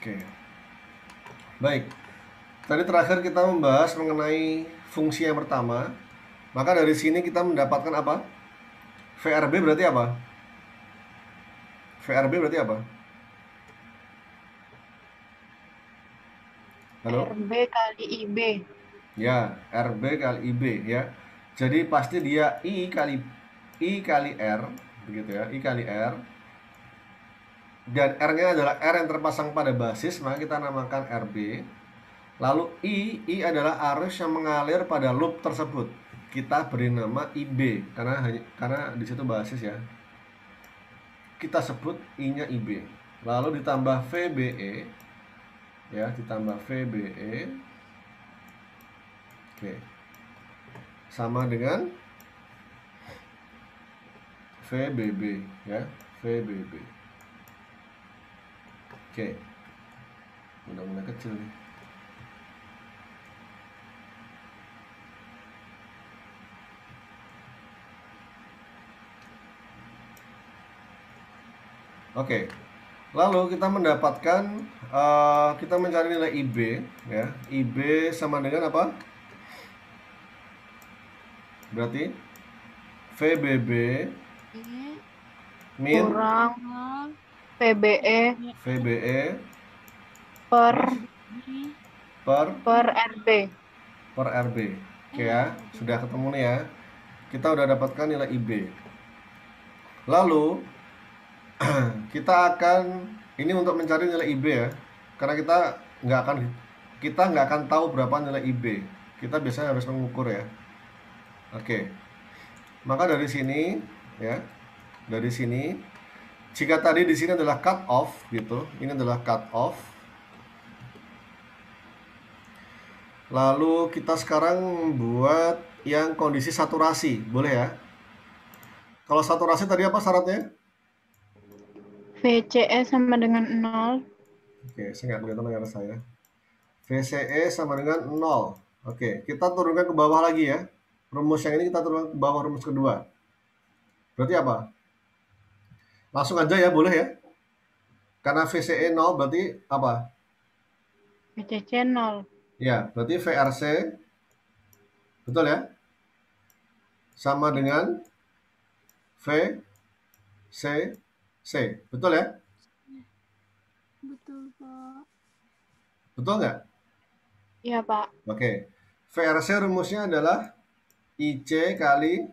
Oke. Baik. Tadi terakhir kita membahas mengenai fungsi yang pertama. Maka dari sini kita mendapatkan apa? VRB berarti apa? VRB berarti apa? Halo? RB kali IB. Ya, RB kali IB ya. Jadi pasti dia I kali R, begitu ya, I kali R. Dan R-nya adalah R yang terpasang pada basis, maka kita namakan RB. Lalu I adalah arus yang mengalir pada loop tersebut. Kita beri nama IB karena di situ basis ya. Kita sebut I-nya IB. Lalu ditambah VBE ya, ditambah VBE. Oke. Sama dengan VBB ya, VBB. Oke. Mudah-mudahan kecil nih. Oke. Lalu kita mendapatkan kita mencari nilai IB ya. IB sama dengan apa? Berarti VBB min Kurang PBE VBE per per RB. RB. Oke ya, sudah ketemu nih ya. Kita udah dapatkan nilai IB. Lalu kita akan ini untuk mencari nilai IB ya. Karena kita nggak akan tahu berapa nilai IB. Kita biasanya harus mengukur ya. Oke. Maka dari sini ya, dari sini jika tadi di sini adalah cut off gitu, ini adalah cut off. Lalu kita sekarang buat yang kondisi saturasi, boleh ya? Kalau saturasi tadi apa syaratnya? VCE sama dengan 0. Oke, saya nggak kelihatan layar saya. VCE sama dengan 0. Oke, kita turunkan ke bawah lagi ya. Rumus yang ini kita turunkan ke bawah rumus kedua. Berarti apa? Langsung aja ya, boleh ya? Karena VCE 0 berarti apa? VCC 0. Ya, berarti VRC, betul ya? Sama dengan VCC, betul ya? Betul, Pak. Betul nggak? Iya, Pak. Oke, VRC rumusnya adalah IC kali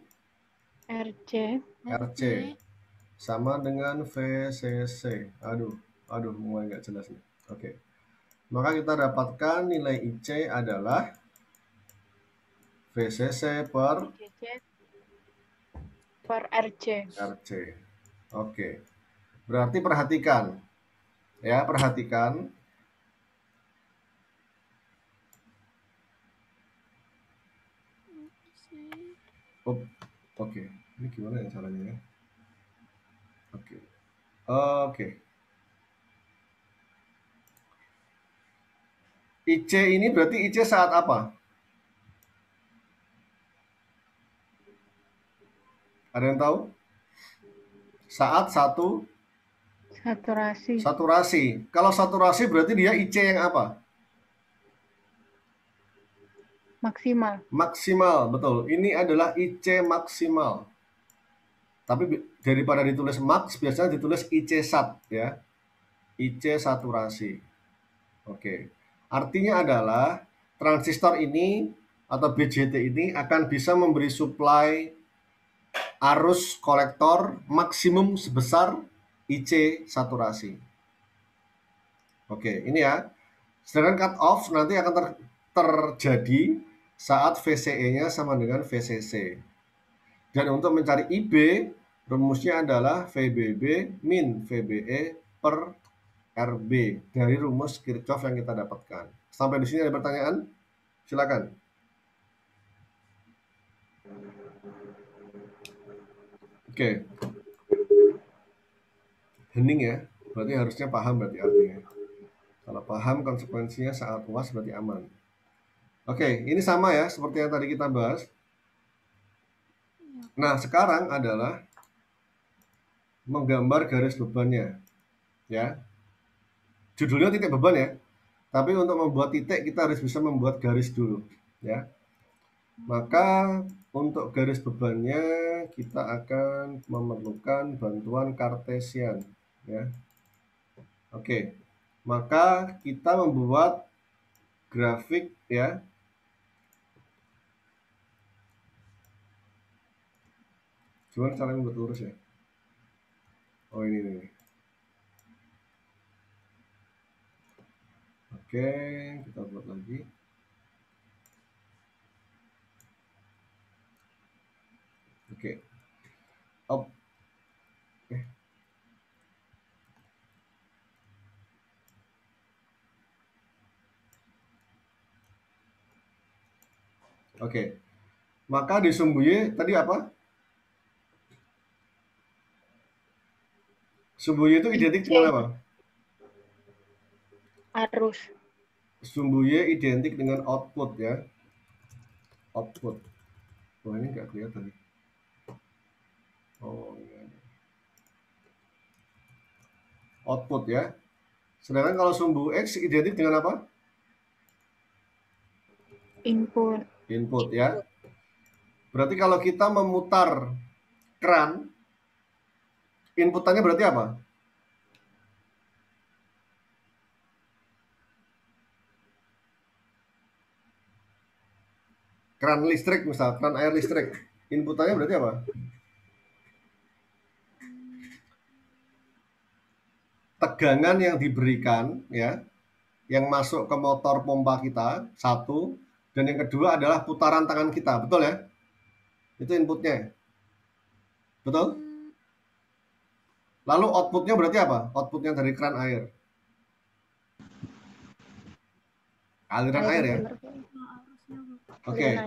RC. RC sama dengan VCC. Aduh, mulai nggak jelas nih. Oke, maka kita dapatkan nilai IC adalah VCC per VCC per RC. RC. Oke, berarti perhatikan ya, perhatikan. Oke, ini gimana ya caranya ya? Oke. IC ini berarti IC saat apa? Ada yang tahu? Saat saturasi. Kalau saturasi berarti dia IC yang apa? Maksimal. Maksimal, betul. Ini adalah IC maksimal. Tapi daripada ditulis max, biasanya ditulis IC sat ya. IC saturasi. Oke. Artinya adalah transistor ini atau BJT ini akan bisa memberi supply arus kolektor maksimum sebesar IC saturasi. Oke, ini ya. Sedangkan cut off nanti akan terjadi saat VCE-nya sama dengan VCC. Dan untuk mencari IB, rumusnya adalah VBB min VBE per RB dari rumus Kirchhoff yang kita dapatkan. Sampai di sini ada pertanyaan? Silakan. Oke. Hening ya. Berarti harusnya paham berarti artinya. Kalau paham konsekuensinya sangat luas berarti aman. Oke, ini sama ya seperti yang tadi kita bahas. Nah, sekarang adalah menggambar garis bebannya. Ya. Judulnya titik beban ya. Tapi untuk membuat titik kita harus bisa membuat garis dulu ya. Maka untuk garis bebannya kita akan memerlukan bantuan kartesian ya. Oke. Maka kita membuat grafik ya. Cuman caranya buat lurus ya. Oh ini nih. Oke, kita buat lagi. Oke. Op. Oke. Maka di sumbu Y tadi apa? Sumbu Y itu identik IC dengan apa? arus. Sumbu Y identik dengan output ya. Output. Wah ini nggak kelihatan nih. Oh iya. Output ya. Sedangkan kalau sumbu X identik dengan apa? Input. Input ya. Berarti kalau kita memutar keran, inputannya berarti apa? Keran listrik misal, keran air listrik. Inputannya berarti apa? Tegangan yang diberikan ya, yang masuk ke motor pompa kita, satu, dan yang kedua adalah putaran tangan kita, betul ya? Itu inputnya, betul? Lalu outputnya berarti apa? Outputnya dari keran air. Aliran air ya? Oke.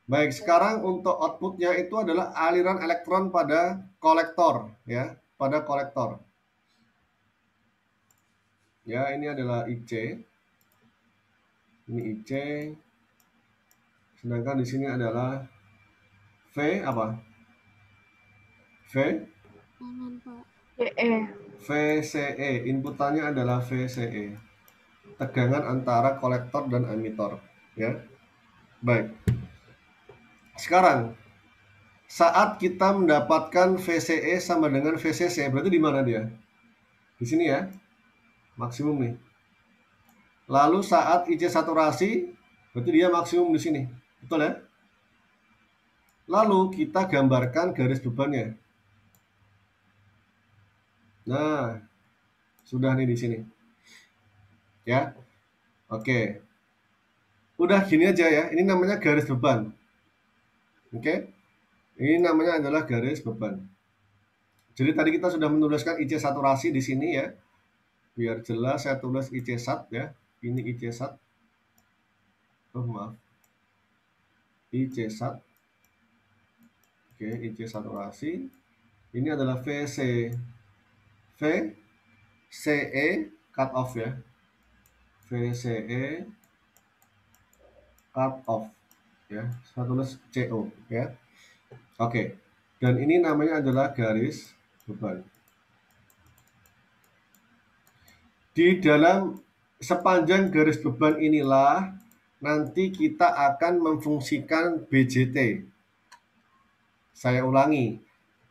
Baik, sekarang untuk outputnya itu adalah aliran elektron pada kolektor ya, pada kolektor. Ya, ini adalah IC. Ini IC. Sedangkan di sini adalah V apa? V CE. VCE. Inputannya adalah VCE. Tegangan antara kolektor dan emitor ya. Baik. Sekarang saat kita mendapatkan VCE sama dengan VCC, berarti di mana dia? Di sini ya. Maksimum nih. Lalu saat IC saturasi, berarti dia maksimum di sini. Betul ya? Lalu kita gambarkan garis bebannya. Nah, sudah nih di sini. Ya. Oke. Udah gini aja ya. Ini namanya garis beban. Oke. Ini namanya adalah garis beban. Jadi tadi kita sudah menuliskan IC saturasi di sini ya. Biar jelas saya tulis IC sat ya. Ini IC sat. Oh maaf. IC sat. Oke, IC saturasi. Ini adalah VC. VCE cut off ya. VCE cut off ya. Saya tulis CO ya. Oke. Dan ini namanya adalah garis beban. Di dalam sepanjang garis beban inilah nanti kita akan memfungsikan BJT. Saya ulangi,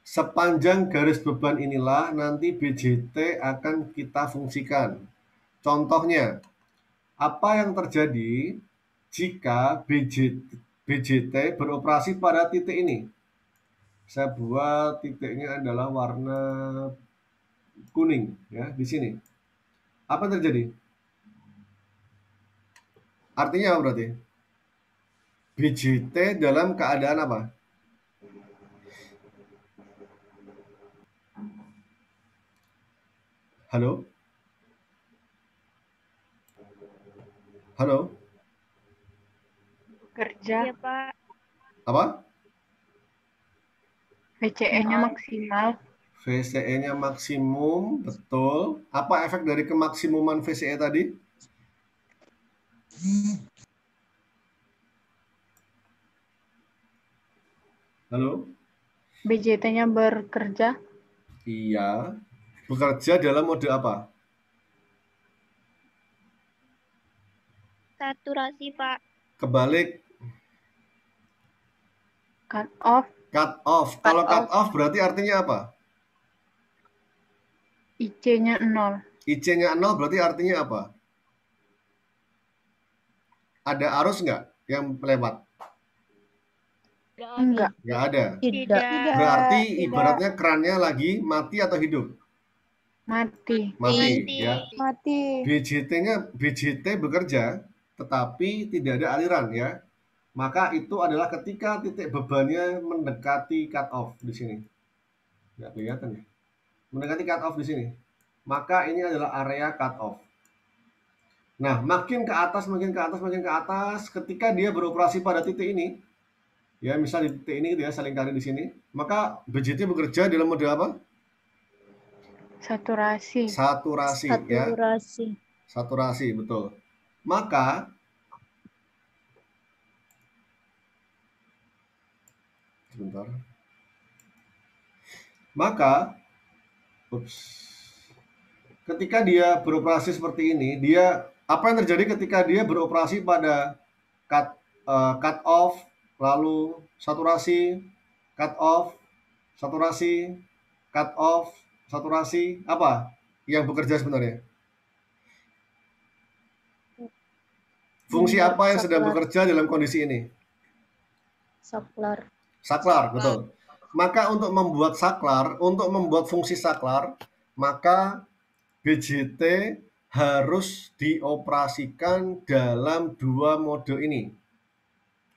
sepanjang garis beban inilah nanti BJT akan kita fungsikan. Contohnya, apa yang terjadi jika BJT beroperasi pada titik ini? Saya buat titiknya adalah warna kuning ya di sini. Apa yang terjadi? Artinya apa berarti? BJT dalam keadaan apa? Halo? Halo? Kerja. Iya, Pak. Apa? VCE-nya maksimal. VCE-nya maksimum, betul. Apa efek dari kemaksimuman VCE tadi? Halo? BJT-nya bekerja. Iya. Bekerja dalam mode apa? Saturasi, Pak. Kebalik Cut off. cut off. Kalau cut off berarti artinya apa? IC-nya 0. IC-nya 0 berarti artinya apa? Ada arus nggak yang lewat? Enggak. Nggak ada. Tidak. Berarti ibaratnya kerannya lagi mati atau hidup? Mati. Mati, ya. Mati. BJT bekerja tetapi tidak ada aliran, ya. Maka itu adalah ketika titik bebannya mendekati cut off di sini. Nggak kelihatan ya? Mendekati cut off di sini. Maka ini adalah area cut off. Nah, makin ke atas, ketika dia beroperasi pada titik ini, ya misal di titik ini gitu ya, selingkari di sini, maka BJT bekerja dalam mode apa? Saturasi. Ya. Saturasi, betul. Maka sebentar. Maka ketika dia beroperasi seperti ini, apa yang terjadi ketika dia beroperasi pada cut off, lalu saturasi, cut off, saturasi, cut off, saturasi, apa yang bekerja sebenarnya? Fungsi apa yang sedang bekerja dalam kondisi ini? Saklar, betul. Maka untuk membuat fungsi saklar, maka BJT harus dioperasikan dalam dua mode ini.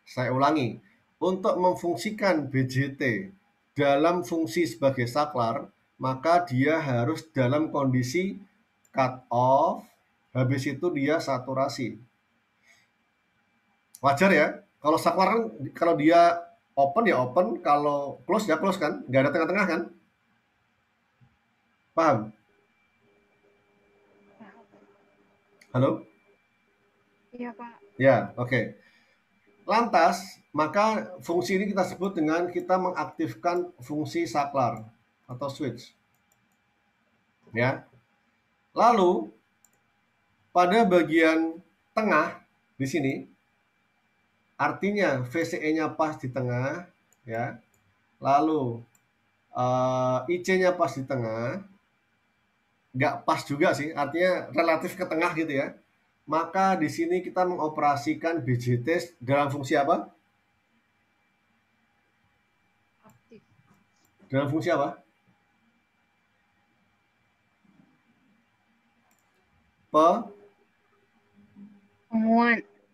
Saya ulangi, untuk memfungsikan BJT dalam fungsi sebagai saklar, maka dia harus dalam kondisi cut off, habis itu dia saturasi. Wajar ya, kalau saklar kan, kalau dia open ya open, kalau close ya close kan, nggak ada tengah-tengah kan? Paham? Halo? Iya, Pak. Ya, oke. Lantas, maka fungsi ini kita sebut dengan kita mengaktifkan fungsi saklar atau switch. Ya. Lalu, pada bagian tengah di sini, artinya VCE-nya pas di tengah, ya. Lalu IC-nya pas di tengah, nggak pas juga sih, artinya relatif ke tengah gitu ya. Maka di sini kita mengoperasikan BJT dalam fungsi apa? Aktif. Dalam fungsi apa?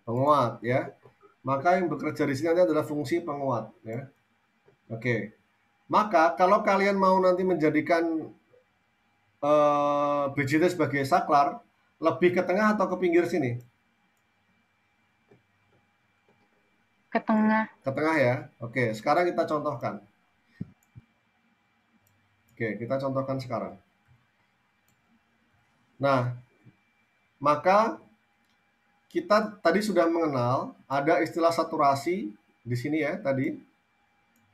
Penguat ya. Maka yang bekerja di sini adalah fungsi penguat ya. Oke. Maka kalau kalian mau nanti menjadikan BJT sebagai saklar, lebih ke tengah atau ke pinggir sini? Ke tengah. Ke tengah ya. Oke, sekarang kita contohkan. Oke, kita contohkan sekarang. Nah, maka kita tadi sudah mengenal ada istilah saturasi di sini ya tadi.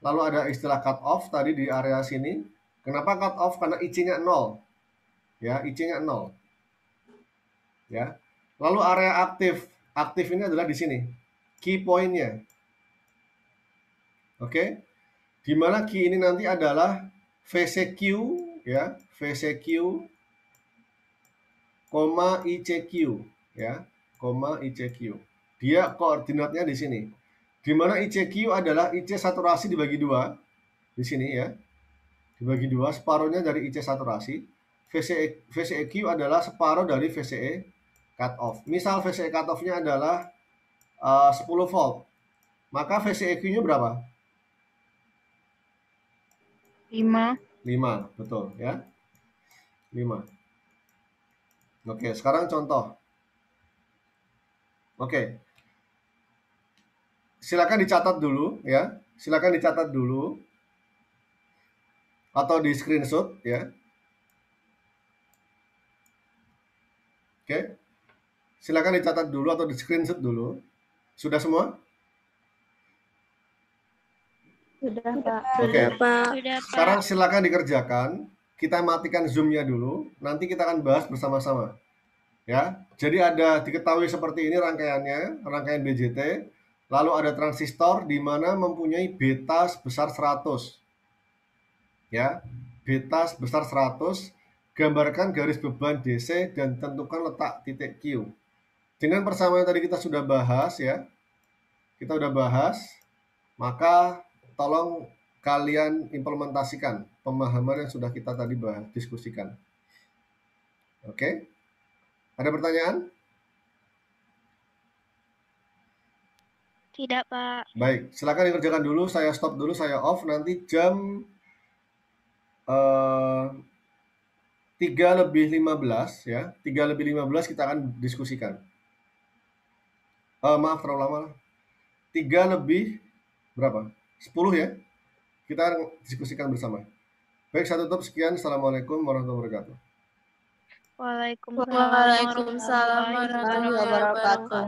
Lalu ada istilah cut off tadi di area sini. Kenapa cut off? Karena IC-nya 0. Ya, IC-nya 0. Ya. Lalu area aktif. Aktif ini adalah di sini. Key point-nya. Oke. Di mana key ini nanti adalah VCQ ya, VCQ, ICQ ya, ICQ. Dia koordinatnya di sini. Di mana ICQ adalah IC saturasi dibagi 2 di sini ya. Dibagi 2, separuhnya dari IC saturasi. VCEQ adalah separuh dari VCE cut off. Misal VCE cut off-nya adalah 10 volt. Maka VCEQ-nya berapa? 5. 5, betul ya. 5. Oke, sekarang contoh. Oke. Silakan dicatat dulu ya. Silakan dicatat dulu. Atau di screenshot ya. Oke. Silakan dicatat dulu atau di screenshot dulu. Sudah semua? Sudah, Pak. Oke. Sudah, Pak. Sekarang silakan dikerjakan. Kita matikan Zoom-nya dulu. Nanti kita akan bahas bersama-sama. Ya. Jadi ada diketahui seperti ini rangkaiannya, rangkaian BJT. Lalu ada transistor di mana mempunyai beta sebesar 100. Ya. Beta sebesar 100, gambarkan garis beban DC dan tentukan letak titik Q. Dengan persamaan yang tadi kita sudah bahas ya. Kita sudah bahas, maka tolong kalian implementasikan pemahaman yang sudah kita tadi diskusikan. Oke? Ada pertanyaan? Tidak, Pak. Baik, silakan dikerjakan dulu. Saya stop dulu, saya off. Nanti jam 3:15 ya. 3:15 kita akan diskusikan. Maaf terlalu lama. 3 lebih berapa? 10 ya. Kita akan diskusikan bersama. Baik, saya tutup. Sekian. Assalamualaikum warahmatullahi wabarakatuh. Waalaikumsalam warahmatullahi wabarakatuh.